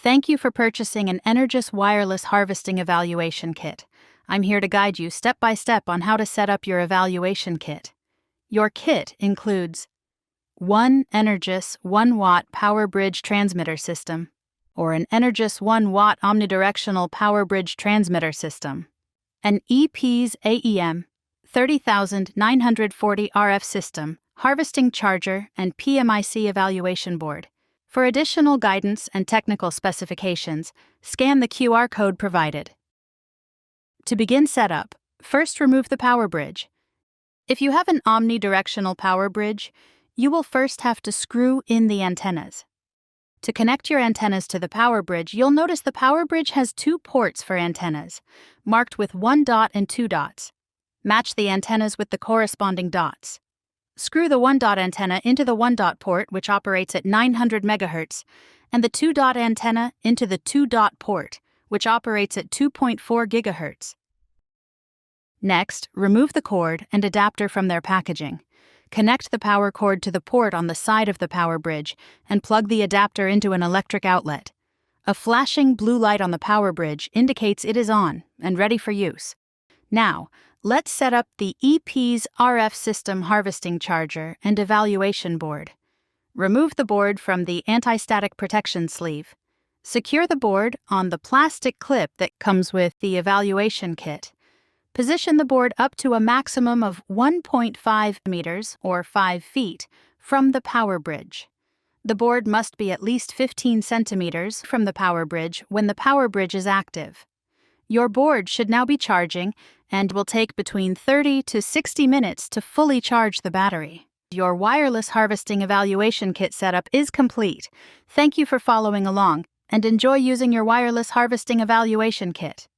Thank you for purchasing an Energous Wireless Harvesting Evaluation Kit. I'm here to guide you step by step on how to set up your evaluation kit. Your kit includes one Energous 1-watt PowerBridge transmitter system, or an Energous 1-watt omnidirectional PowerBridge transmitter system, an EP's AEM 30940 RF system, harvesting charger, and PMIC evaluation board. For additional guidance and technical specifications, scan the QR code provided. To begin setup, first remove the PowerBridge. If you have an omnidirectional PowerBridge, you will first have to screw in the antennas. To connect your antennas to the PowerBridge, you'll notice the PowerBridge has 2 ports for antennas, marked with 1 dot and 2 dots. Match the antennas with the corresponding dots. Screw the 1-dot antenna into the 1-dot port, which operates at 900 MHz, and the 2-dot antenna into the 2-dot port, which operates at 2.4 GHz. Next, remove the cord and adapter from their packaging. Connect the power cord to the port on the side of the PowerBridge and plug the adapter into an electric outlet. A flashing blue light on the PowerBridge indicates it is on and ready for use. Now, let's set up the EP's RF system harvesting charger and evaluation board. Remove the board from the anti-static protection sleeve. Secure the board on the plastic clip that comes with the evaluation kit. Position the board up to a maximum of 1.5 meters or 5 feet from the PowerBridge. The board must be at least 15 centimeters from the PowerBridge when the PowerBridge is active. Your board should now be charging and will take between 30 to 60 minutes to fully charge the battery. Your wireless harvesting evaluation kit setup is complete. Thank you for following along and enjoy using your wireless harvesting evaluation kit.